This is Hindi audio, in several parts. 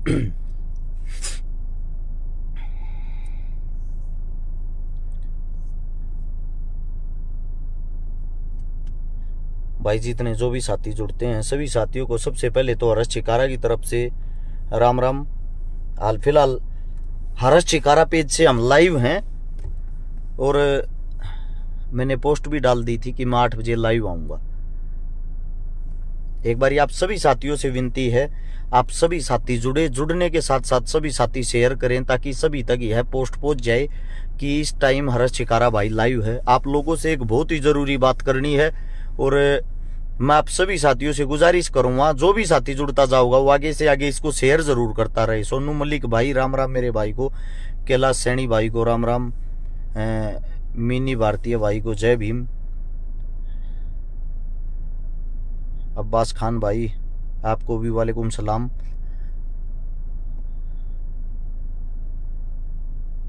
भाई जितने जो भी साथी जुड़ते हैं सभी साथियों को सबसे पहले तो हर्ष चिकारा की तरफ से राम राम। हाल फिलहाल हर्ष चिकारा पेज से हम लाइव हैं और मैंने पोस्ट भी डाल दी थी कि मैं 8 बजे लाइव आऊंगा। एक बार आप सभी साथियों से विनती है, आप सभी साथी जुड़ने के साथ साथ सभी साथी शेयर करें ताकि सभी तक यह पोस्ट पहुंच जाए कि इस टाइम हर्ष चिकारा भाई लाइव है। आप लोगों से एक बहुत ही जरूरी बात करनी है और मैं आप सभी साथियों से गुजारिश करूंगा, जो भी साथी जुड़ता जाऊंगा वो आगे से आगे इसको शेयर जरूर करता रहे। सोनू मलिक भाई राम राम मेरे भाई को, कैलाश सैनी भाई को राम राम, मिनी भारतीय भाई को जय भीम, अब्बास खान भाई आपको भी वालेकुम सलाम,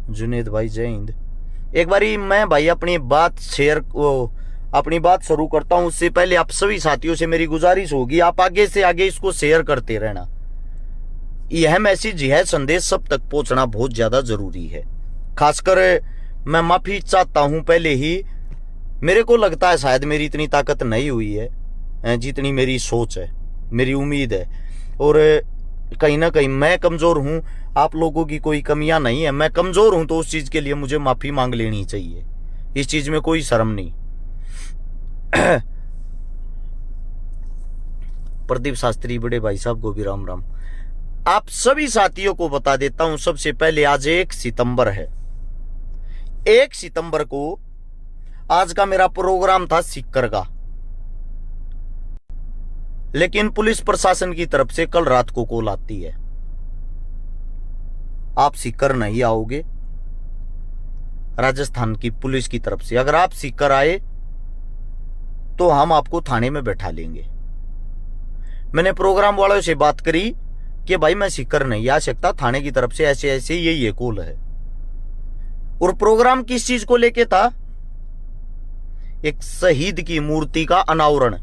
जुनेद भाई जय हिंद। एक बारी मैं भाई अपनी बात शुरू करता हूं, उससे पहले आप सभी साथियों से मेरी गुजारिश होगी आप आगे से आगे इसको शेयर करते रहना। यह मैसेज, यह संदेश सब तक पहुंचना बहुत ज्यादा जरूरी है। खासकर मैं माफी चाहता हूं पहले ही, मेरे को लगता है शायद मेरी इतनी ताकत नहीं हुई है जितनी मेरी सोच है, मेरी उम्मीद है, और कहीं ना कहीं मैं कमजोर हूं। आप लोगों की कोई कमियां नहीं है, मैं कमजोर हूं तो उस चीज के लिए मुझे माफी मांग लेनी चाहिए, इस चीज में कोई शर्म नहीं। प्रदीप शास्त्री बड़े भाई साहब को भी राम राम। आप सभी साथियों को बता देता हूं, सबसे पहले आज 1 सितंबर है। 1 सितंबर को आज का मेरा प्रोग्राम था सीकर का, लेकिन पुलिस प्रशासन की तरफ से कल रात को कॉल आती है आप सीकर नहीं आओगे, राजस्थान की पुलिस की तरफ से। अगर आप सीकर आए तो हम आपको थाने में बैठा लेंगे। मैंने प्रोग्राम वालों से बात करी कि भाई मैं सीकर नहीं आ सकता, थाने की तरफ से ऐसे ऐसे ये कॉल है। और प्रोग्राम किस चीज को लेके था? एक शहीद की मूर्ति का अनावरण।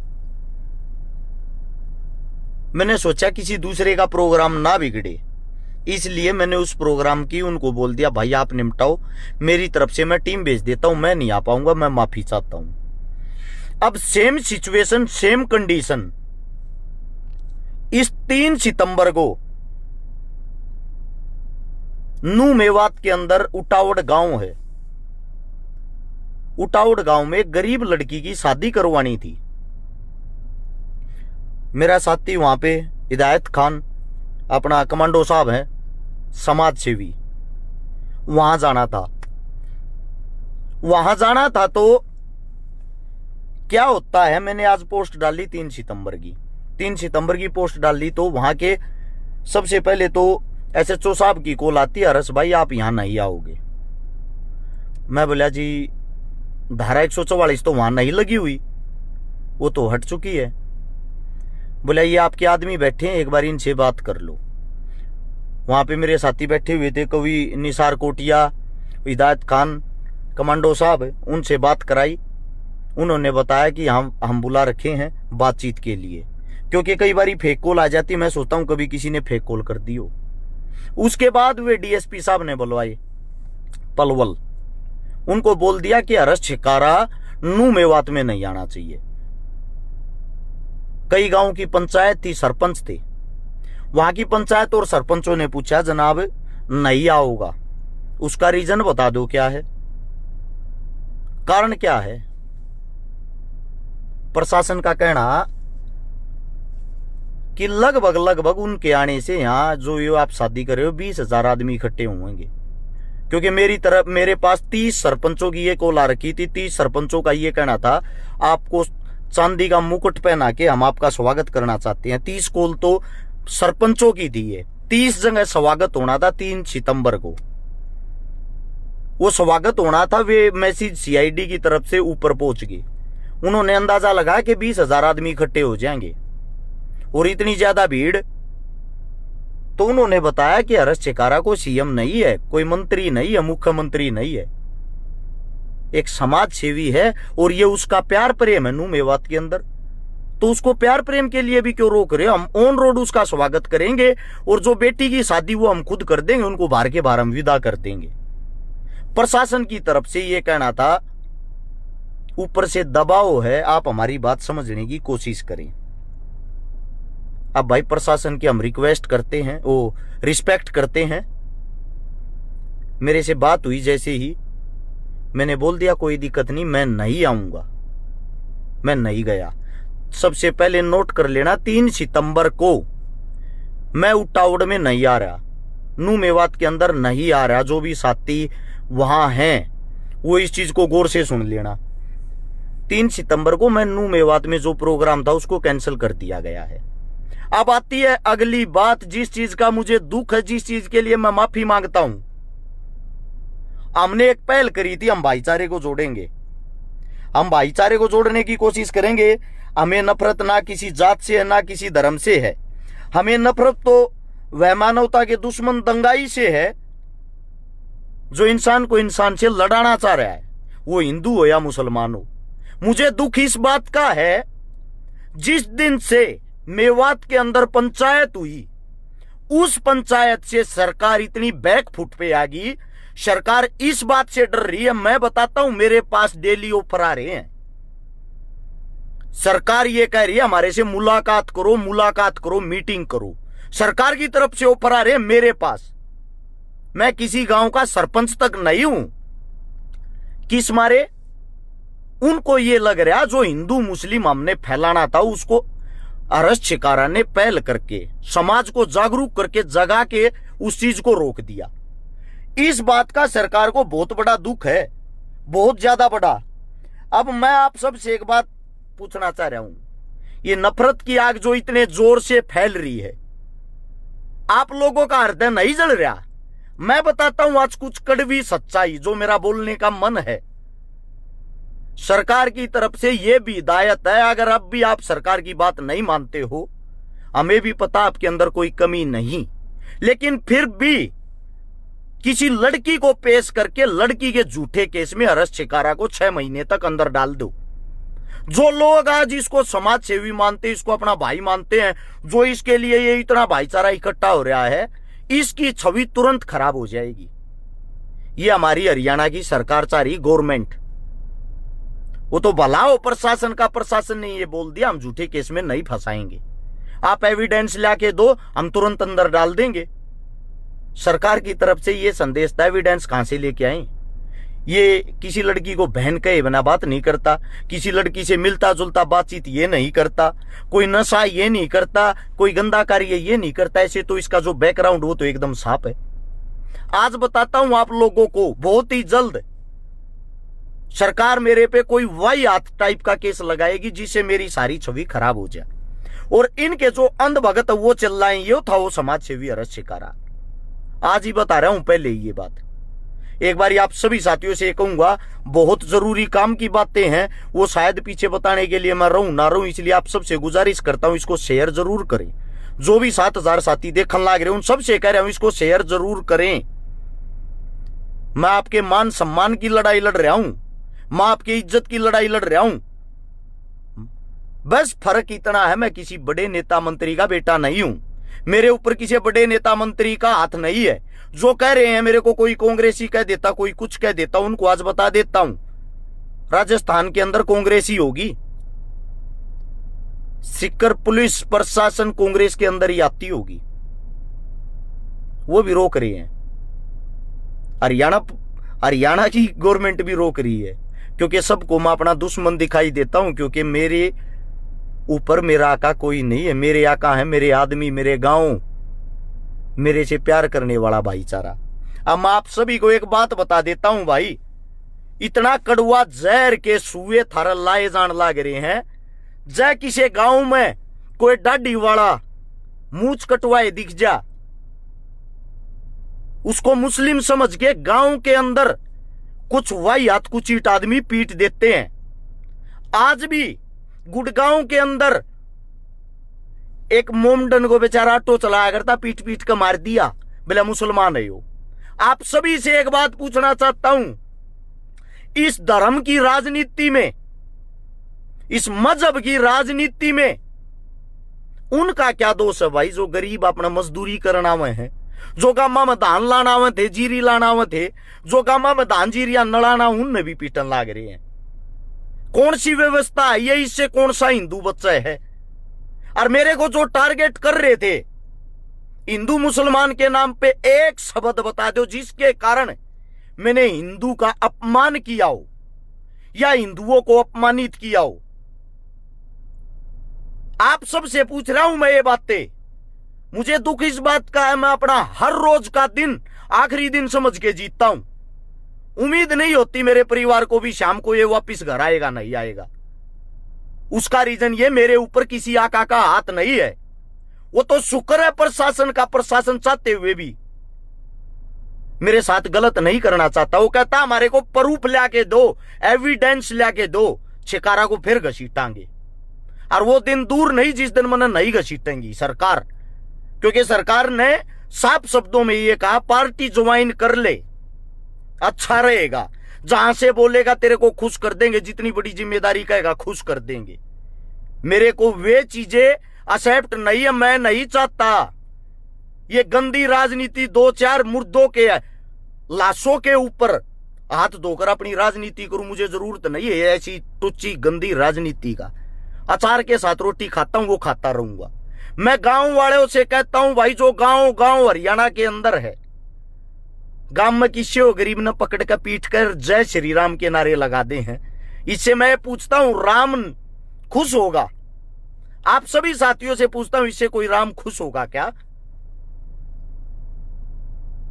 मैंने सोचा किसी दूसरे का प्रोग्राम ना बिगड़े, इसलिए मैंने उस प्रोग्राम की उनको बोल दिया भाई आप निपटाओ, मेरी तरफ से मैं टीम भेज देता हूं, मैं नहीं आ पाऊंगा, मैं माफी चाहता हूं। अब सेम सिचुएशन, सेम कंडीशन इस 3 सितंबर को नू मेवात के अंदर उटावड़ गांव है। उटावड़ गांव में एक गरीब लड़की की शादी करवानी थी। मेरा साथी वहां पे हिदायत खान अपना कमांडो साहब है, समाज सेवी, वहां जाना था। तो क्या होता है, मैंने आज पोस्ट डाली 3 सितंबर की पोस्ट डाली, तो वहां के सबसे पहले तो SHO साहब की कॉल आती है, हर्ष भाई आप यहां नहीं आओगे। मैं बोला जी धारा 144 तो वहां नहीं लगी हुई, वो तो हट चुकी है। बोला ये आपके आदमी बैठे हैं, एक बार इनसे बात कर लो। वहां पे मेरे साथी बैठे हुए थे, कवि निसार कोटिया, हिदायत खान, कमांडो साहब, उनसे बात कराई। उन्होंने बताया कि हम बुला रखे हैं बातचीत के लिए, क्योंकि कई बार फेक कॉल आ जाती, मैं सोचता हूं कभी किसी ने फेक कॉल कर दी हो। उसके बाद वे DSP साहब ने बुलवाए पलवल, उनको बोल दिया कि हर्ष चिकारा नू मेवात में नहीं आना चाहिए। कई गांव की पंचायत थी, सरपंच थे, वहां की पंचायत और सरपंचों ने पूछा जनाब नहीं आओगा, उसका रीजन बता दो, क्या है, कारण क्या है। प्रशासन का कहना कि लगभग उनके आने से यहां जो ये आप शादी कर रहे हो 20,000 आदमी इकट्ठे होंगे, क्योंकि मेरे पास 30 सरपंचों की ये कॉल आ रखी थी। 30 सरपंचों का ये कहना था आपको चांदी का मुकुट पहना के हम आपका स्वागत करना चाहते हैं। 30 कॉल तो सरपंचों की थी, ये 30 जगह स्वागत होना था 3 सितंबर को, वो स्वागत होना था। वे मैसेज CID की तरफ से ऊपर पहुंच गए, उन्होंने अंदाजा लगाया कि 20,000 आदमी इकट्ठे हो जाएंगे और इतनी ज्यादा भीड़। तो उन्होंने बताया कि हर्ष चिकारा को CM नहीं है, कोई मंत्री नहीं है, मुख्यमंत्री नहीं है, एक समाज सेवी है और ये उसका प्यार प्रेम है नू मेवात के अंदर। तो उसको प्यार प्रेम के लिए भी क्यों रोक रहे हो? हम ऑन रोड उसका स्वागत करेंगे और जो बेटी की शादी वो हम खुद कर देंगे, उनको बाहर के बाहर हम विदा कर देंगे। प्रशासन की तरफ से ये कहना था, ऊपर से दबाव है, आप हमारी बात समझने की कोशिश करें। अब भाई प्रशासन की हम रिक्वेस्ट करते हैं, वो रिस्पेक्ट करते हैं। मेरे से बात हुई जैसे ही मैंने बोल दिया कोई दिक्कत नहीं, मैं नहीं आऊंगा, मैं नहीं गया। सबसे पहले नोट कर लेना, 3 सितंबर को मैं उटावड़ में नहीं आ रहा, नू मेवात के अंदर नहीं आ रहा। जो भी साथी वहां हैं वो इस चीज को गौर से सुन लेना। 3 सितंबर को मैं नू मेवात में जो प्रोग्राम था उसको कैंसिल कर दिया गया है। अब आती है अगली बात, जिस चीज का मुझे दुख है, जिस चीज के लिए मैं माफी मांगता हूं। हमने एक पहल करी थी, हम भाईचारे को जोड़ेंगे, हम भाईचारे को जोड़ने की कोशिश करेंगे। हमें नफरत ना किसी जात से है ना किसी धर्म से है, हमें नफरत तो वह मानवता के दुश्मन दंगाई से है जो इंसान को इंसान से लड़ाना चाह रहा है, वो हिंदू हो या मुसलमान हो। मुझे दुख इस बात का है, जिस दिन से मेवात के अंदर पंचायत हुई, उस पंचायत से सरकार इतनी बैकफुट पे आ गई। सरकार इस बात से डर रही है, मैं बताता हूं, मेरे पास डेली ऑफर आ रहे हैं। सरकार ये कह रही है हमारे से मुलाकात करो, मुलाकात करो, मीटिंग करो। सरकार की तरफ से ऑफर आ रहे हैं मेरे पास। मैं किसी गांव का सरपंच तक नहीं हूं। किस मारे? उनको ये लग रहा जो हिंदू मुस्लिम हमने फैलाना था उसको अरस शिकारा ने पहल करके समाज को जागरूक करके जगा के उस चीज को रोक दिया। इस बात का सरकार को बहुत बड़ा दुख है, बहुत ज्यादा बड़ा। अब मैं आप सबसे एक बात पूछना चाह रहा हूं, ये नफरत की आग जो इतने जोर से फैल रही है, आप लोगों का हृदय नहीं जल रहा? मैं बताता हूं आज कुछ कड़वी सच्चाई जो मेरा बोलने का मन है। सरकार की तरफ से यह भी हिदायत है, अगर अब भी आप सरकार की बात नहीं मानते हो, हमें भी पता आपके अंदर कोई कमी नहीं, लेकिन फिर भी किसी लड़की को पेश करके लड़की के झूठे केस में अरेस्ट शिकारा को 6 महीने तक अंदर डाल दो। जो लोग आज इसको समाज सेवी मानते, इसको अपना भाई मानते हैं, जो इसके लिए ये इतना भाईचारा इकट्ठा हो रहा है, इसकी छवि तुरंत खराब हो जाएगी। ये हमारी हरियाणा की सरकार चाह रही, गवर्नमेंट। वो तो भला हो प्रशासन का, प्रशासन ने ये बोल दिया हम झूठे केस में नहीं फंसाएंगे, आप एविडेंस लाके दो, हम तुरंत अंदर डाल देंगे। सरकार की तरफ से ये संदेश था, एविडेंस कहां से लेके आए? ये किसी लड़की को बहन कहे बिना बात नहीं करता, किसी लड़की से मिलता जुलता बातचीत ये नहीं करता, कोई नशा ये नहीं करता, कोई गंदा कार्य ये नहीं करता। ऐसे तो इसका जो बैकग्राउंड वो तो एकदम साफ है। आज बताता हूं आप लोगों को, बहुत ही जल्द सरकार मेरे पे कोई वाहियात टाइप का केस लगाएगी जिससे मेरी सारी छवि खराब हो जाए। और इनके जो अंधभगत वो चिल्लाएं, ये था वो समाज सेवी अरेस्ट शिकारा। आज ही बता रहा हूं पहले ही ये बात। एक बार आप सभी साथियों से कहूंगा, बहुत जरूरी काम की बातें हैं, वो शायद पीछे बताने के लिए मैं रहूं ना रहूं, इसलिए आप सबसे गुजारिश करता हूं इसको शेयर जरूर करें। जो भी 7000 साथी देखने लग रहे हैं उन सबसे कह रहा हूं इसको शेयर जरूर करें। मैं आपके मान सम्मान की लड़ाई लड़ रहा हूं, मैं आपकी इज्जत की लड़ाई लड़ रहा हूं। बस फर्क इतना है, मैं किसी बड़े नेता मंत्री का बेटा नहीं हूं, मेरे ऊपर किसी बड़े नेता मंत्री का हाथ नहीं है। जो कह रहे हैं मेरे को कोई कांग्रेसी कह देता, कोई कुछ कह देता, उनको आज बता देता हूं, राजस्थान के अंदर कांग्रेसी होगी, सिक्कर पुलिस प्रशासन कांग्रेस के अंदर ही आती होगी, वो भी रोक रहे हैं। हरियाणा की गवर्नमेंट भी रोक रही है, क्योंकि सबको मैं अपना दुश्मन दिखाई देता हूं, क्योंकि मेरे ऊपर मेरा आका कोई नहीं है। मेरे आका है मेरे आदमी, मेरे गांव, मेरे से प्यार करने वाला भाईचारा। अब मैं आप सभी को एक बात बता देता हूं भाई, इतना कड़वा जहर के सुए थारा लाए जान लाग रहे हैं। जय किसी गांव में कोई डाढ़ी वाला मूछ कटवाए दिख जा, उसको मुस्लिम समझ के गांव के अंदर कुछ वाहियात कुचीट आदमी पीट देते हैं। आज भी गुड़गांव के अंदर एक मोमडन को बेचारा ऑटो चलाया करता, पीट पीट कर मार दिया, बोला मुसलमान है हो। आप सभी से एक बात पूछना चाहता हूं, इस धर्म की राजनीति में इस मजहब की राजनीति में उनका क्या दोष है भाई? जो गरीब अपना मजदूरी करना हुए हैं, जो गामा में धान लाना हुए थे, जीरी लाना हुए थे, जो गामा में धान जीरिया नड़ाना, उनमें भी पीटन लाग रहे हैं। कौन सी व्यवस्था है ये? इससे कौन सा हिंदू बच्चा है? और मेरे को जो टारगेट कर रहे थे हिंदू मुसलमान के नाम पे, एक शब्द बता दो जिसके कारण मैंने हिंदू का अपमान किया हो या हिंदुओं को अपमानित किया हो। आप सबसे पूछ रहा हूं मैं ये बातें। मुझे दुख इस बात का है, मैं अपना हर रोज का दिन आखिरी दिन समझ के जीतता हूं। उम्मीद नहीं होती मेरे परिवार को भी शाम को ये वापिस घर आएगा नहीं आएगा। उसका रीजन ये, मेरे ऊपर किसी आका का हाथ नहीं है। वो तो शुक्र है प्रशासन का, प्रशासन चाहते हुए भी मेरे साथ गलत नहीं करना चाहता। वो कहता हमारे को प्रूफ लाके दो, एविडेंस लाके दो, छिकारा को फिर घसीटांगे। और वो दिन दूर नहीं जिस दिन मैंने नहीं घसीटेंगी सरकार, क्योंकि सरकार ने साफ शब्दों में ये कहा पार्टी ज्वाइन कर ले, अच्छा रहेगा। जहां से बोलेगा तेरे को खुश कर देंगे, जितनी बड़ी जिम्मेदारी कहेगा खुश कर देंगे। मेरे को वे चीजें एक्सेप्ट नहीं है, मैं नहीं चाहता ये गंदी राजनीति। 2-4 मुर्दों के लाशों के ऊपर हाथ धोकर अपनी राजनीति करूं, मुझे जरूरत नहीं है ऐसी टुच्ची गंदी राजनीति का। अचार के साथ रोटी खाता हूं, वो खाता रहूंगा। मैं गांव वालों से कहता हूं भाई, जो गांव हरियाणा के अंदर है, गांव में किसी हो गरीब ने पकड़ कर पीट कर जय श्री राम के नारे लगा दे हैं। इससे मैं पूछता हूं राम खुश होगा? आप सभी साथियों से पूछता हूं, इससे कोई राम खुश होगा क्या?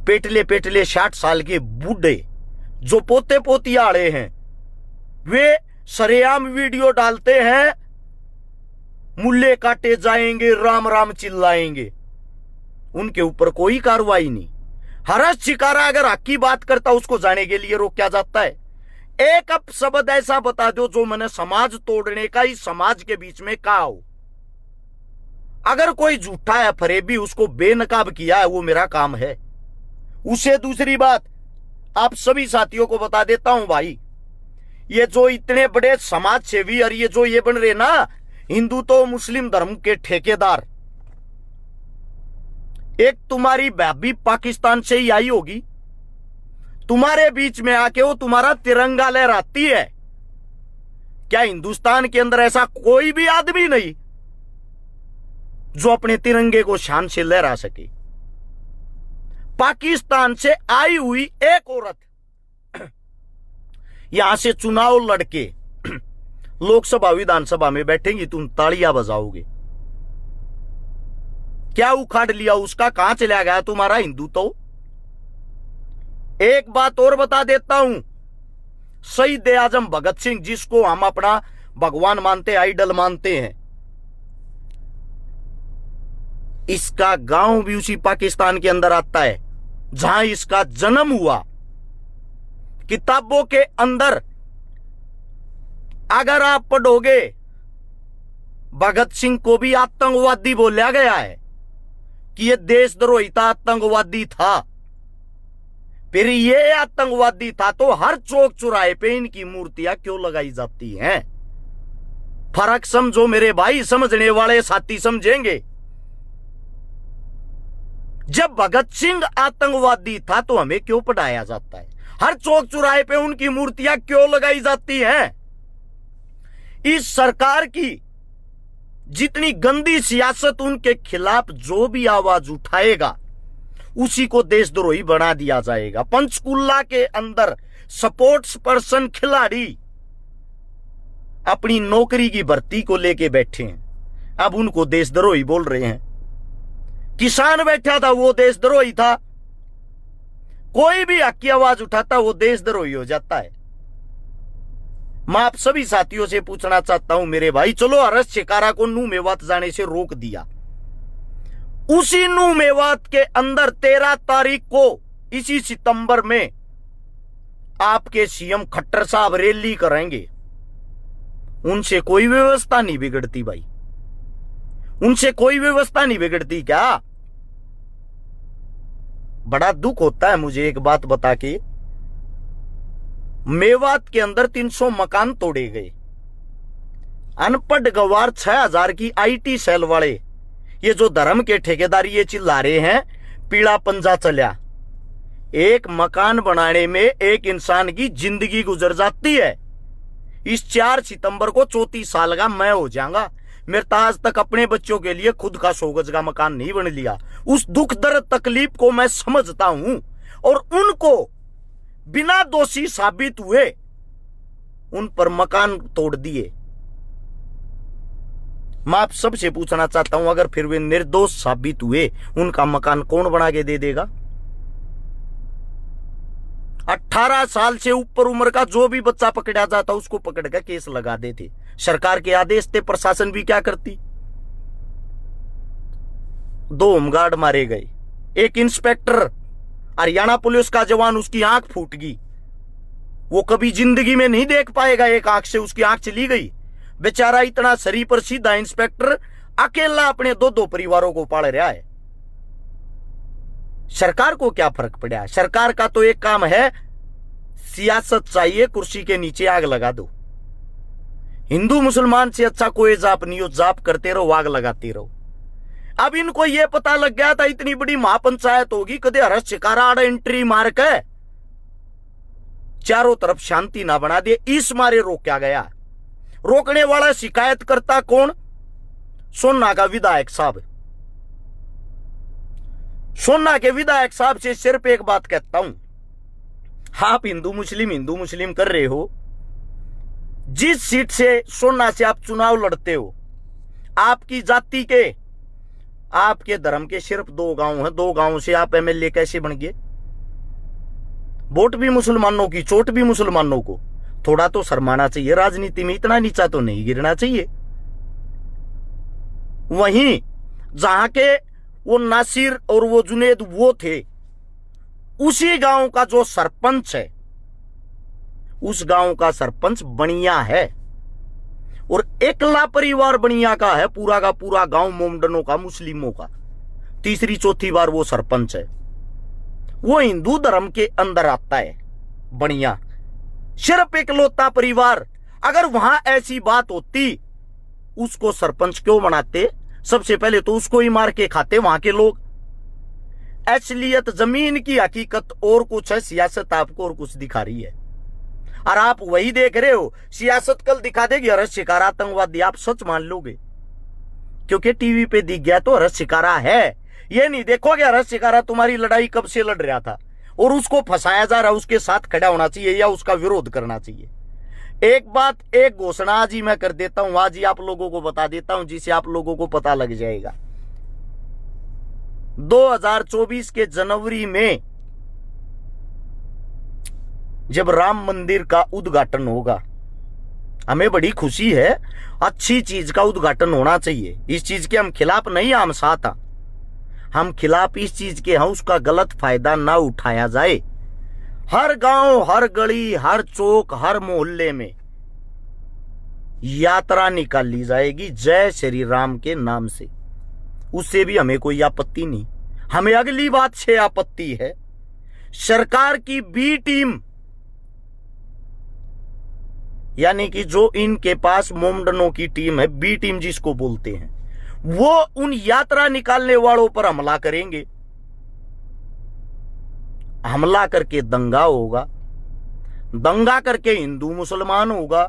पेटले 60 साल के बूढ़े जो पोते पोतियाड़े हैं, वे सरेआम वीडियो डालते हैं, मुल्ले काटे जाएंगे, राम राम चिल्लाएंगे, उनके ऊपर कोई कार्रवाई नहीं। हर्ष छिकारा अगर हक की बात करता उसको जाने के लिए रोका जाता है। एक अब शब्द ऐसा बता दो जो मैंने समाज तोड़ने का इस समाज के बीच में कहा हो। अगर कोई झूठा है फरेबी, उसको बेनकाब किया है, वो मेरा काम है। उसे दूसरी बात आप सभी साथियों को बता देता हूं भाई, ये जो इतने बड़े समाज सेवी और ये जो ये बन रहे ना हिंदू तो मुस्लिम धर्म के ठेकेदार, एक तुम्हारी भाभी पाकिस्तान से ही आई होगी, तुम्हारे बीच में आके वो तुम्हारा तिरंगा लहराती है। क्या हिंदुस्तान के अंदर ऐसा कोई भी आदमी नहीं जो अपने तिरंगे को शान से लहरा सके? पाकिस्तान से आई हुई एक औरत यहां से चुनाव लड़के लोकसभा विधानसभा में बैठेंगी, तुम तालियां बजाओगे। क्या उखाड़ लिया उसका? कहां चला गया तुम्हारा हिंदू? तो एक बात और बता देता हूं, शहीद आजम भगत सिंह, जिसको हम अपना भगवान मानते, आइडल मानते हैं, इसका गांव भी उसी पाकिस्तान के अंदर आता है जहां इसका जन्म हुआ। किताबों के अंदर अगर आप पढ़ोगे, भगत सिंह को भी आतंकवादी बोला गया है कि ये देशद्रोही था, आतंकवादी था। फिर ये आतंकवादी था तो हर चौक चौराहे पे इनकी मूर्तियां क्यों लगाई जाती हैं? फर्क समझो मेरे भाई, समझने वाले साथी समझेंगे। जब भगत सिंह आतंकवादी था तो हमें क्यों पढ़ाया जाता है? हर चौक चौराहे पे उनकी मूर्तियां क्यों लगाई जाती हैं? इस सरकार की जितनी गंदी सियासत, उनके खिलाफ जो भी आवाज उठाएगा उसी को देशद्रोही बना दिया जाएगा। पंचकुला के अंदर स्पोर्ट्स पर्सन खिलाड़ी अपनी नौकरी की भर्ती को लेके बैठे हैं, अब उनको देशद्रोही बोल रहे हैं। किसान बैठा था वो देशद्रोही था। कोई भी हक की आवाज उठाता वो देशद्रोही हो जाता है। मैं आप सभी साथियों से पूछना चाहता हूं मेरे भाई, चलो हर्ष छिकारा को नू मेवात जाने से रोक दिया, उसी नू मेवात के अंदर 13 तारीख को इसी सितंबर में आपके सीएम खट्टर साहब रैली करेंगे। उनसे कोई व्यवस्था नहीं बिगड़ती भाई, उनसे कोई व्यवस्था नहीं बिगड़ती क्या? बड़ा दुख होता है मुझे एक बात बता के, मेवात के अंदर 300 मकान तोड़े गए। अनपढ़ गवार 6,000 की आईटी सेल वाले ये जो धर्म के ठेकेदार ये चिल्ला रहे हैं पीला पंजा चल्या। एक मकान बनाने में एक इंसान की जिंदगी गुजर जाती है। इस 4 सितंबर को 34 साल का मैं हो जाऊंगा। मेरे तो आज तक अपने बच्चों के लिए खुद का 100 गज का मकान नहीं बन लिया। उस दुख दर्द तकलीफ को मैं समझता हूं और उनको बिना दोषी साबित हुए उन पर मकान तोड़ दिए। मैं आप सबसे पूछना चाहता हूं अगर फिर वे निर्दोष साबित हुए उनका मकान कौन बना के दे देगा? 18 साल से ऊपर उम्र का जो भी बच्चा पकड़ा जाता उसको पकड़ कर केस लगा देते। सरकार के आदेश थे, प्रशासन भी क्या करती? 2 होमगार्ड मारे गए, एक इंस्पेक्टर हरियाणा पुलिस का जवान उसकी आंख फूट गई। वो कभी जिंदगी में नहीं देख पाएगा, एक आंख से उसकी आंख चली गई। बेचारा इतना शरीफ पर सीधा इंस्पेक्टर अकेला अपने 2-2 परिवारों को पाल रहा है। सरकार को क्या फर्क पड़ा? सरकार का तो एक काम है, सियासत चाहिए, कुर्सी के नीचे आग लगा दो। हिंदू मुसलमान से अच्छा कोई जाप नहीं हो, जाप करते रहो, आग लगाते रहो। अब इनको यह पता लग गया था इतनी बड़ी महापंचायत होगी, कदे हरस शिकारा आड़ा एंट्री मार के चारों तरफ शांति ना बना दे, इस मारे रोका गया। रोकने वाला शिकायत करता कौन? सोना का विधायक साहब। सोना के विधायक साहब से सिर्फ एक बात कहता हूं, आप हिंदू मुस्लिम कर रहे हो। जिस सीट से सोना से आप चुनाव लड़ते हो, आपकी जाति के, आपके धर्म के सिर्फ 2 गांव हैं। 2 गांव से आप एमएलए कैसे बन गए? वोट भी मुसलमानों की, चोट भी मुसलमानों को। थोड़ा तो शर्माना चाहिए, राजनीति में इतना नीचा तो नहीं गिरना चाहिए। वहीं जहां के वो नासिर और वो जुनेद वो थे, उसी गांव का जो सरपंच है, उस गांव का सरपंच बनिया है और एकला परिवार बनिया का है। पूरा का पूरा गांव मोमडनों का, मुस्लिमों का। 3री-4थी बार वो सरपंच है। वो हिंदू धर्म के अंदर आता है बनिया, सिर्फ इकलौता परिवार। अगर वहां ऐसी बात होती, उसको सरपंच क्यों बनाते? सबसे पहले तो उसको ही मार के खाते वहां के लोग। असलियत, जमीन की हकीकत और कुछ है, सियासत आपको और कुछ दिखा रही है। और आप वही देख रहे हो। सियासत कल दिखा देगी हरस शिकारा आतंकवादी, आप सच मान लोगे क्योंकि टीवी पे दिख गया तो हरस शिकारा है। ये नहीं देखोगे हरस शिकारा तुम्हारी लड़ाई कब से लड़ रहा था और उसको फंसाया जा रहा है, उसके साथ खड़ा होना चाहिए या उसका विरोध करना चाहिए। एक बात, एक घोषणा आज ही मैं कर देता हूं, आज ही आप लोगों को बता देता हूं, जिसे आप लोगों को पता लग जाएगा। 2024 के जनवरी में जब राम मंदिर का उद्घाटन होगा, हमें बड़ी खुशी है, अच्छी चीज का उद्घाटन होना चाहिए। इस चीज के हम खिलाफ नहीं, हम साथ हैं। हम खिलाफ इस चीज के हैं, उसका गलत फायदा ना उठाया जाए। हर गांव, हर गली, हर चौक, हर मोहल्ले में यात्रा निकाली जाएगी जय श्री राम के नाम से। उससे भी हमें कोई आपत्ति नहीं। हमें अगली बात से आपत्ति है, सरकार की बी टीम, यानी कि जो इनके पास मोमडनों की टीम है, बी टीम जिसको बोलते हैं, वो उन यात्रा निकालने वालों पर हमला करेंगे। हमला करके दंगा होगा, दंगा करके हिंदू मुसलमान होगा।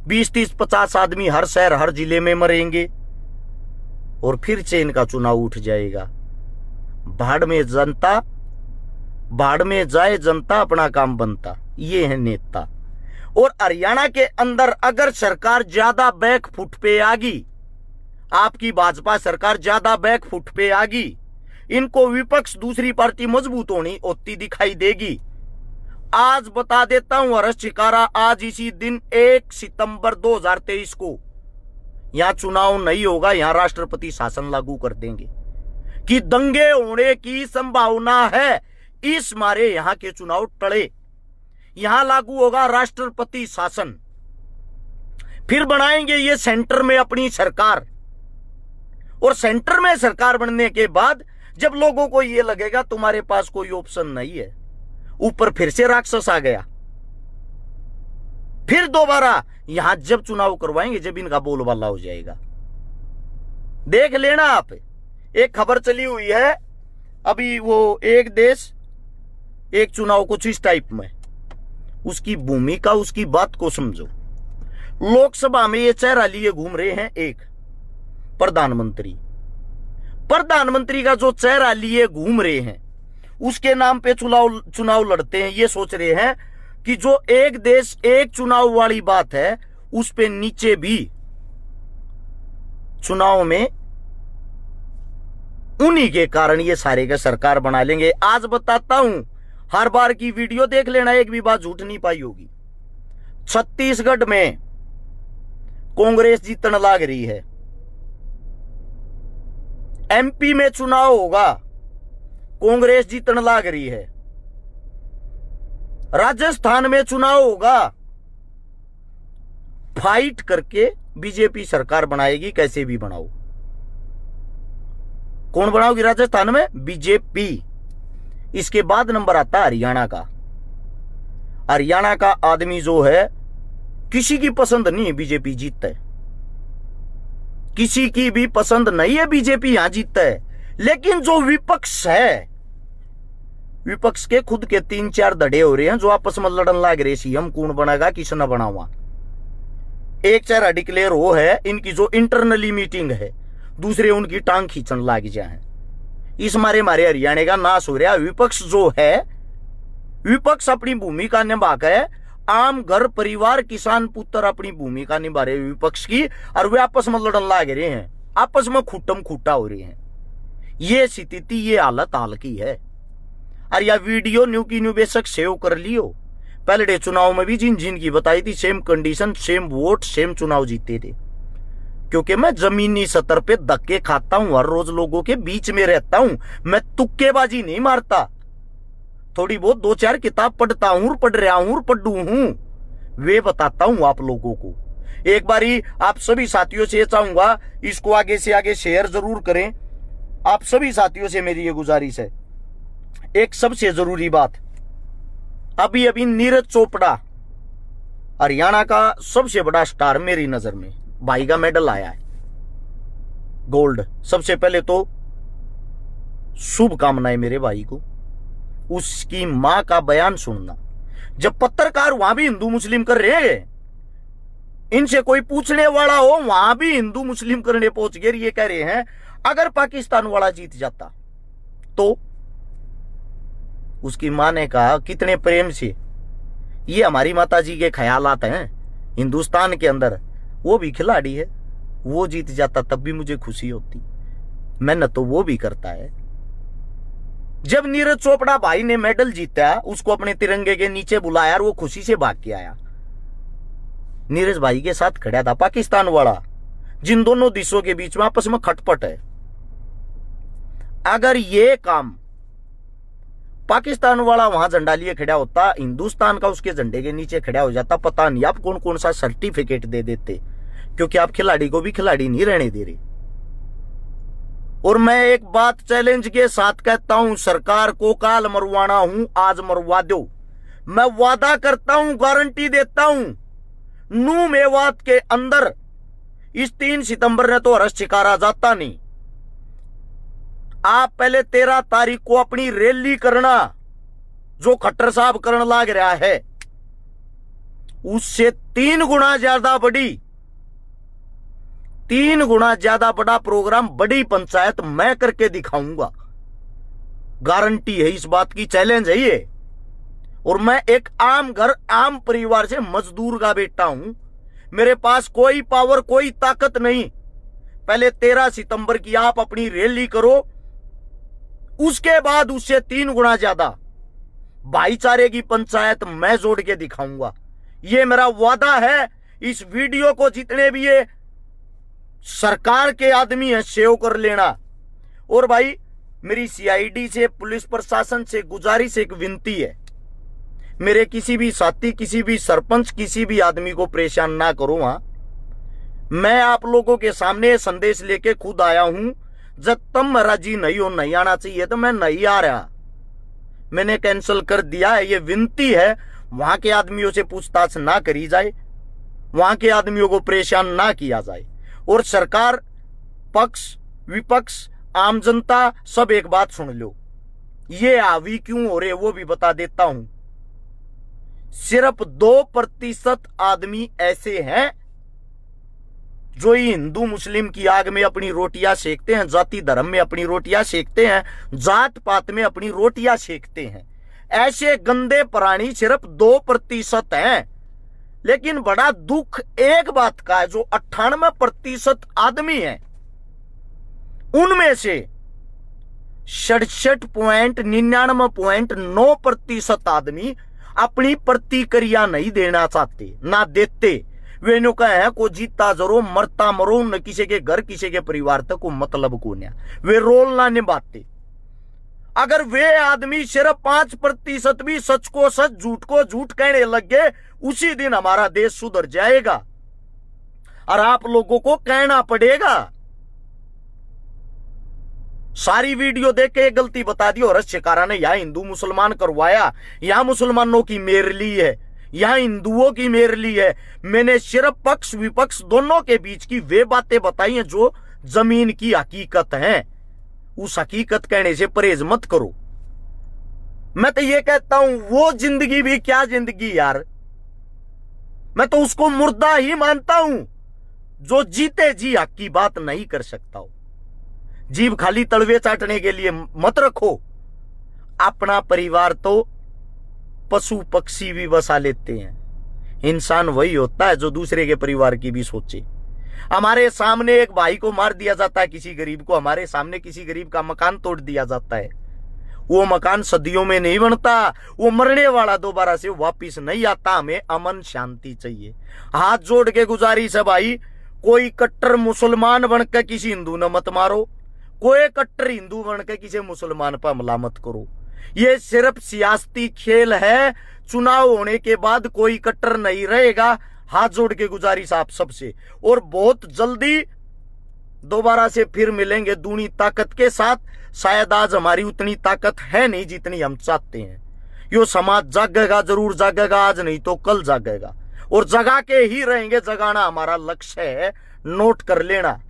20, 30, 50 आदमी हर शहर, हर जिले में मरेंगे और फिर से इनका चुनाव उठ जाएगा। भाड़ में जनता, भाड़ में जाए जनता, अपना काम बनता। ये है नेता। और हरियाणा के अंदर अगर सरकार ज्यादा बैक फुट पे आ गई, आपकी भाजपा सरकार ज्यादा बैक फुट पे आ गई, इनको विपक्ष दूसरी पार्टी मजबूत होती दिखाई देगी। आज बता देता हूं हरस शिकारा, आज इसी दिन 1 सितंबर 2023 को यहां चुनाव नहीं होगा, यहां राष्ट्रपति शासन लागू कर देंगे कि दंगे होने की संभावना है। इस मारे यहां के चुनाव टले, यहां लागू होगा राष्ट्रपति शासन। फिर बनाएंगे ये सेंटर में अपनी सरकार, और सेंटर में सरकार बनने के बाद जब लोगों को ये लगेगा तुम्हारे पास कोई ऑप्शन नहीं है, ऊपर फिर से राक्षस आ गया। फिर दोबारा यहां जब चुनाव करवाएंगे जब इनका बोलबाला हो जाएगा। देख लेना आप, एक खबर चली हुई है अभी, वो एक देश एक चुनाव कुछ इस टाइप में, उसकी भूमिका उसकी बात को समझो। लोकसभा में ये चेहरा लिए घूम रहे हैं एक प्रधानमंत्री, प्रधानमंत्री का जो चेहरा लिए घूम रहे हैं उसके नाम पे चुनाव लड़ते हैं। ये सोच रहे हैं कि जो एक देश एक चुनाव वाली बात है उस पे नीचे भी चुनाव में उन्हीं के कारण ये सारे का सरकार बना लेंगे। आज बताता हूं, हर बार की वीडियो देख लेना, एक भी बात झूठ नहीं पाई होगी। छत्तीसगढ़ में कांग्रेस जीतने लग रही है, एमपी में चुनाव होगा कांग्रेस जीतने लग रही है, राजस्थान में चुनाव होगा, फाइट करके बीजेपी सरकार बनाएगी, कैसे भी बनाओ। कौन बनाओगी राजस्थान में? बीजेपी। इसके बाद नंबर आता है हरियाणा का। हरियाणा का आदमी जो है किसी की पसंद नहीं है बीजेपी जीतता है, किसी की भी पसंद नहीं है बीजेपी यहां जीतता है। लेकिन जो विपक्ष है, विपक्ष के खुद के 3-4 धड़े हो रहे हैं जो आपस में लड़न लाग रहे, सीएम कौन बनेगा किसने बनावा। एक चेहरा डिक्लेयर हो है, इनकी जो इंटरनली मीटिंग है, दूसरे उनकी टांग खींचन लाग जाए। इस मारे मारे हरियाणा का नाश हो रहा। विपक्ष जो है, विपक्ष अपनी भूमिका निभा के, आम घर परिवार किसान पुत्र अपनी भूमिका निभा रहे विपक्ष की, और वे आपस में लड़न लाग रहे हैं, आपस में खुटम खुटा हो रहे हैं। ये स्थिति, ये हालत हाल की है। और यह वीडियो न्यू की न्यू बेशक सेव कर लियो, पहले चुनाव में भी जिन जिन की बताई थी, same condition, same vote, same चुनाव जीते थे। क्योंकि मैं जमीनी स्तर पे धक्के खाता हूं, हर रोज लोगों के बीच में रहता हूं, मैं तुक्केबाजी नहीं मारता। थोड़ी बहुत 2-4 किताब पढ़ता हूं, पढ़ रहा हूं, पढ़ू हूं, वे बताता हूं आप लोगों को। एक बारी आप सभी साथियों से चाहूंगा, इसको आगे से आगे शेयर जरूर करें। आप सभी साथियों से मेरी ये गुजारिश है। एक सबसे जरूरी बात, अभी अभी नीरज चोपड़ा, हरियाणा का सबसे बड़ा स्टार मेरी नजर में, भाई का मेडल आया है गोल्ड। सबसे पहले तो शुभकामनाएं मेरे भाई को। उसकी मां का बयान सुनना, जब पत्रकार वहां भी हिंदू मुस्लिम कर रहे हैं, इनसे कोई पूछने वाला हो, वहां भी हिंदू मुस्लिम करने पहुंच गए। ये कह रहे हैं अगर पाकिस्तान वाला जीत जाता तो, उसकी मां ने कहा कितने प्रेम से, ये हमारी माता जी के ख्यालात हैं हिंदुस्तान के अंदर, वो भी खिलाड़ी है, वो जीत जाता तब भी मुझे खुशी होती, मेहनत तो वो भी करता है। जब नीरज चोपड़ा भाई ने मेडल जीता, उसको अपने तिरंगे के नीचे बुलाया और वो खुशी से भाग के आया। नीरज भाई के साथ खड़ा था पाकिस्तान वाला, जिन दोनों देशों के बीच में आपस में खटपट है। अगर ये काम पाकिस्तान वाला वहां झंडा लिए खड़ा होता, हिंदुस्तान का उसके झंडे के नीचे खड़ा हो जाता, पता नहीं आप कौन कौन सा सर्टिफिकेट दे देते, क्योंकि आप खिलाड़ी को भी खिलाड़ी नहीं रहने दे रहे। और मैं एक बात चैलेंज के साथ कहता हूं, सरकार को काल मरवाना हूं, आज मरवा दो। मैं वादा करता हूं, गारंटी देता हूं, नू मेवात के अंदर इस 3 सितंबर ने तो हर्ष छिकारा जाता नहीं। आप पहले 13 तारीख को अपनी रैली करना, जो खट्टर साहब करने लाग रहा है उससे 3 गुना ज्यादा बड़ी, 3 गुना ज्यादा बड़ा प्रोग्राम, बड़ी पंचायत मैं करके दिखाऊंगा। गारंटी है इस बात की, चैलेंज है ये। और मैं एक आम घर, आम परिवार से मजदूर का बेटा हूं, मेरे पास कोई पावर, कोई ताकत नहीं। पहले 13 सितंबर की आप अपनी रैली करो, उसके बाद उससे 3 गुना ज्यादा भाईचारे की पंचायत मैं जोड़ के दिखाऊंगा। ये मेरा वादा है। इस वीडियो को जितने भी ये सरकार के आदमी हैं सेव कर लेना। और भाई मेरी सीआईडी से, पुलिस प्रशासन से गुजारिश, एक विनती है, मेरे किसी भी साथी, किसी भी सरपंच, किसी भी आदमी को परेशान ना करो। मैं आप लोगों के सामने संदेश लेके खुद आया हूं। जब तुम राजी नहीं हो, नहीं आना चाहिए तो मैं नहीं आ रहा, मैंने कैंसिल कर दिया है। ये विनती है वहां के आदमियों से पूछताछ ना करी जाए, वहां के आदमियों को परेशान ना किया जाए। और सरकार, पक्ष, विपक्ष, आम जनता सब एक बात सुन लो, ये हावी क्यों हो रहे वो भी बता देता हूं। सिर्फ 2% आदमी ऐसे हैं जो हिंदू मुस्लिम की आग में अपनी रोटियां सेकते हैं, जाति धर्म में अपनी रोटियां सेकते हैं, जात पात में अपनी रोटियां सेकते हैं। ऐसे गंदे प्राणी सिर्फ 2% हैं। लेकिन बड़ा दुख एक बात का है, जो 98% आदमी हैं उनमें से 67.99% आदमी अपनी प्रतिक्रिया नहीं देना चाहते, ना देते। वे नो कहे हैं को जीता जरो मरता मरो, न किसी के घर किसी के परिवार तक को मतलब को नहीं, वे रोल ना निभाते। अगर वे आदमी सिर्फ 5% भी सच को सच झूठ को झूठ कहने लग गए, उसी दिन हमारा देश सुधर जाएगा। और आप लोगों को कहना पड़ेगा। सारी वीडियो देख के गलती बता दी और शिकारा ने यहां हिंदू मुसलमान करवाया, यहां मुसलमानों की मेर ली है, यहां हिंदुओं की मेर ली है। मैंने सिर्फ पक्ष विपक्ष दोनों के बीच की वे बातें बताई हैं जो जमीन की हकीकत है। उस हकीकत कहने से परहेज मत करो। मैं तो ये कहता हूं, वो जिंदगी भी क्या जिंदगी यार, मैं तो उसको मुर्दा ही मानता हूं जो जीते जी हक की बात नहीं कर सकता हो। जीभ खाली तलवे चाटने के लिए मत रखो। अपना परिवार तो पशु पक्षी भी बसा लेते हैं, इंसान वही होता है जो दूसरे के परिवार की भी सोचे। हमारे सामने एक भाई को मार दिया जाता है, किसी गरीब को, हमारे सामने किसी गरीब का मकान तोड़ दिया जाता है। वो मकान सदियों में नहीं बनता, वो मरने वाला दोबारा से वापिस नहीं आता। हमें अमन शांति चाहिए। हाथ जोड़ के गुजारिश है भाई, कोई कट्टर मुसलमान बनकर किसी हिंदू ने मत मारो, कोई कट्टर हिंदू बनकर किसी मुसलमान पर हमला मत करो। ये सिर्फ सियासती खेल है। चुनाव होने के बाद कोई कट्टर नहीं रहेगा। हाथ जोड़ के गुजारिश आप सबसे, और बहुत जल्दी दोबारा से फिर मिलेंगे दूनी ताकत के साथ। शायद आज हमारी उतनी ताकत है नहीं जितनी हम चाहते हैं। यो समाज जागेगा, जरूर जागेगा, आज नहीं तो कल जागेगा, और जगा के ही रहेंगे। जगाना हमारा लक्ष्य है, नोट कर लेना।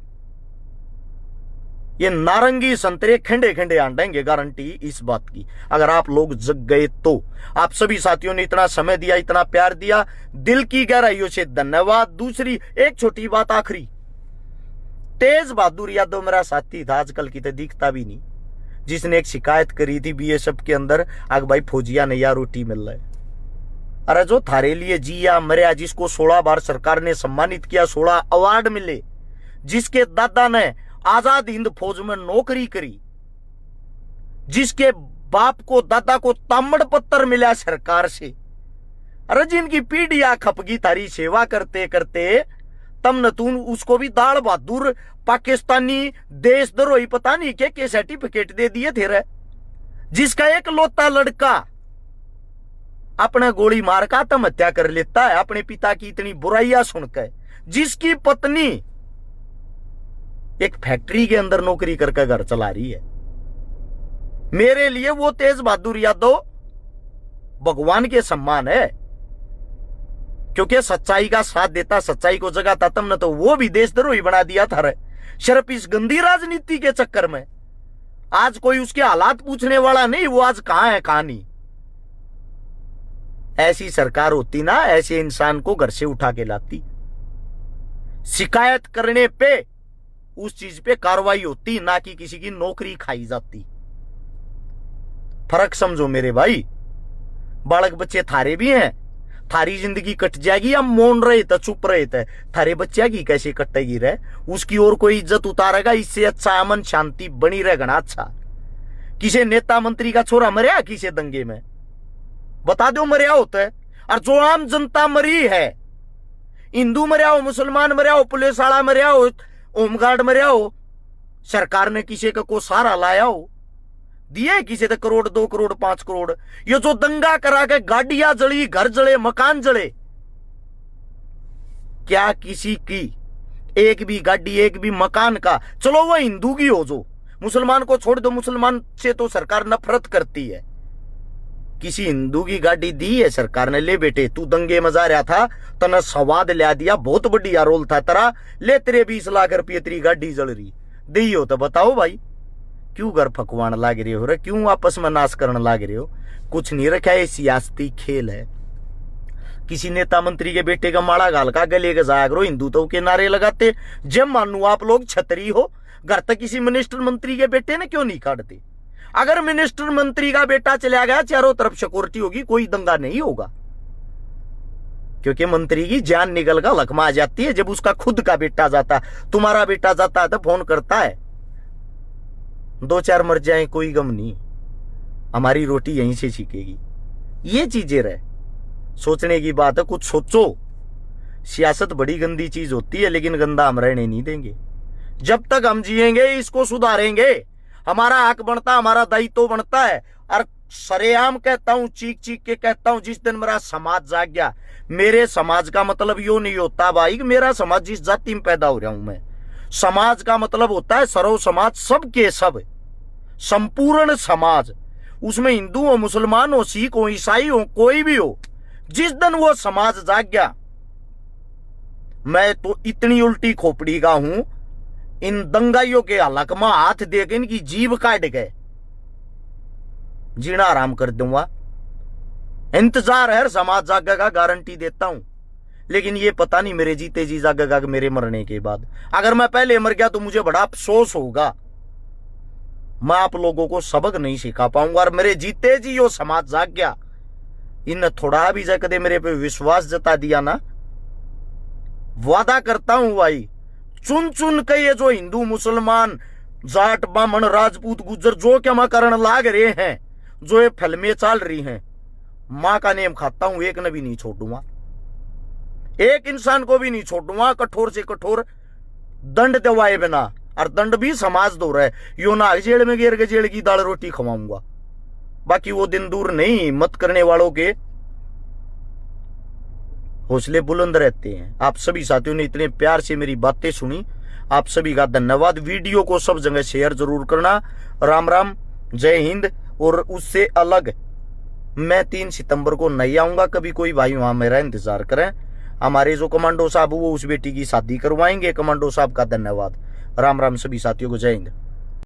ये नारंगी संतरे खंडे खंडे आंडेंगे, गारंटी इस बात की, अगर आप लोग जग गए तो। आप सभी साथियों ने इतना समय दिया, इतना प्यार दिया, दिल की गहराइयों से धन्यवाद। दूसरी एक छोटी बात आखिरी, तेज बहादुर यादव मेरा साथी था, आजकल की तो दिखता भी नहीं, जिसने एक शिकायत करी थी बीएसएफ के अंदर, अग भाई फौजिया नैया रोटी मिल रहा है। अरे जो थारे लिए जिया मरिया, जिसको 16 बार सरकार ने सम्मानित किया, 16 अवार्ड मिले, जिसके दादा ने आजाद हिंद फौज में नौकरी करी, जिसके बाप को दादा को ताम्र पत्थर मिला सरकार से, अरे जिनकी पीढ़ियां खपगी थारी सेवा करते करते, तब न तू उसको भी दाल बहादुर पाकिस्तानी देशद्रोही पता नहीं के सर्टिफिकेट दे दिए थे रे। जिसका एक लौता लड़का अपना गोली मार का आत्महत्या कर लेता है अपने पिता की इतनी बुराइयां सुनकर, जिसकी पत्नी एक फैक्ट्री के अंदर नौकरी करके घर चला रही है। मेरे लिए वो तेज बहादुर यादव भगवान के सम्मान है, क्योंकि सच्चाई का साथ देता, सच्चाई को जगाता, तब न तो वो भी देशद्रोही बना दिया था रे। सिर्फ इस गंदी राजनीति के चक्कर में आज कोई उसके हालात पूछने वाला नहीं, वो आज कहां है कहां नहीं। ऐसी सरकार होती ना, ऐसे इंसान को घर से उठा के लाती, शिकायत करने पे उस चीज पे कार्रवाई होती, ना कि किसी की नौकरी खाई जाती। फर्क समझो मेरे भाई। बालक बच्चे थारे भी हैं, थारी जिंदगी कट जाएगी, हम मौन रहे थे, चुप रहे थे, थारे बच्चा की कैसे कटेगी रे? उसकी और कोई इज्जत उतारेगा, इससे अच्छा अमन शांति बनी रहे घना अच्छा। किसी नेता मंत्री का छोरा मरिया किसी दंगे में, बता दो मरिया होता है। और जो आम जनता मरी है, हिंदू मरिया हो, मुसलमान मरिया हो, पुलिस वाला मरिया हो, होमगार्ड मरिया हो, सरकार ने किसी का को सहारा लाया हो, दिए किसी ने करोड़ 2 करोड़ 5 करोड़। ये जो दंगा करा के गाड़ियां जली, घर जले, मकान जले, क्या किसी की एक भी गाड़ी एक भी मकान का, चलो वो हिंदू की हो, जो मुसलमान को छोड़ दो, मुसलमान से तो सरकार नफरत करती है, किसी हिंदू की गाड़ी दी है सरकार ने, ले बेटे तू दंगे मजा रहा था, तना स्वाद ला दिया, बहुत बढ़िया रोल था तेरा, ले तेरे 20 लाख रुपये तेरी गाड़ी जल रही दी हो, तो बताओ भाई क्यों घर फकवान लाग रहे हो रे, क्यों आपस में नाश करने लाग रहे हो? कुछ नहीं रखा है, सियासती खेल है। किसी नेता मंत्री के बेटे का माड़ा गाल का गले का जाया करो, हिंदुत्व के नारे लगाते, जब मानू आप लोग छतरी हो, घर तक किसी मिनिस्टर मंत्री के बेटे ने क्यों नहीं काटते? अगर मिनिस्टर मंत्री का बेटा चला गया, चारों तरफ सिक्योरिटी होगी, कोई दंगा नहीं होगा, क्योंकि मंत्री की जान निकल कर लकमा आ जाती है जब उसका खुद का बेटा जाता। तुम्हारा बेटा जाता है तो फोन करता है, 2-4 मर जाए कोई गम नहीं, हमारी रोटी यहीं से छिकेगी। ये चीजें रहे, सोचने की बात है, कुछ सोचो। सियासत बड़ी गंदी चीज होती है, लेकिन गंदा हम रहने नहीं देंगे। जब तक हम जिएंगे इसको सुधारेंगे, हमारा हक बनता, हमारा दायित्व बनता है। और सरेआम कहता हूं, चीख चीख के कहता हूं, जिस दिन मेरा समाज जाग गया, मेरे समाज का मतलब यो नहीं होता भाई कि मेरा समाज जिस जाति में पैदा हो रहा हूं मैं, समाज का मतलब होता है सर्व समाज, सबके सब, संपूर्ण समाज, उसमें हिंदू हो, मुसलमान हो, सिख हो, ईसाई हो, कोई भी हो। जिस दिन वो समाज जाग गया, मैं तो इतनी उल्टी खोपड़ी का हूं, इन दंगाइयों के हलक में हाथ देकर इनकी जीभ काट गए, जीना आराम कर दूंगा। इंतजार है समाज जागेगा, गारंटी देता हूं, लेकिन ये पता नहीं मेरे जीते जी जागेगा कि मेरे मरने के बाद। अगर मैं पहले मर गया तो मुझे बड़ा अफसोस होगा, मैं आप लोगों को सबक नहीं सिखा पाऊंगा। और मेरे जीते जी यो समाज जाग गया, इन थोड़ा भी जकदे मेरे पे विश्वास जता दिया ना, वादा करता हूं भाई, चुन चुन के ये जो हिंदू मुसलमान जाट बामन राजपूत गुज्जर जो क्या मैं करण लाग रहे हैं, जो ये फिल्में चल रही हैं, मां का नेम खाता हूं, एक ने भी नहीं छोड़ूंगा, एक इंसान को भी नहीं छोड़ूंगा, कठोर से कठोर दंड दिवाए बिना। और दंड भी समाज दो रहा है, यो ना जेल में गिर के जेल की दाल रोटी खवाऊंगा। बाकी वो दिन दूर नहीं, मत करने वालों के हौसले बुलंद रहते हैं। आप सभी साथियों ने इतने प्यार से मेरी बातें सुनी, आप सभी का धन्यवाद। वीडियो को सब जगह शेयर जरूर करना। राम राम, जय हिंद। और उससे अलग मैं 3 सितंबर को नहीं आऊंगा, कभी कोई भाई वहां मेरा इंतजार करें। हमारे जो कमांडो साहब वो उस बेटी की शादी करवाएंगे। कमांडो साहब का धन्यवाद। राम राम सभी साथियों को, जय हिंद।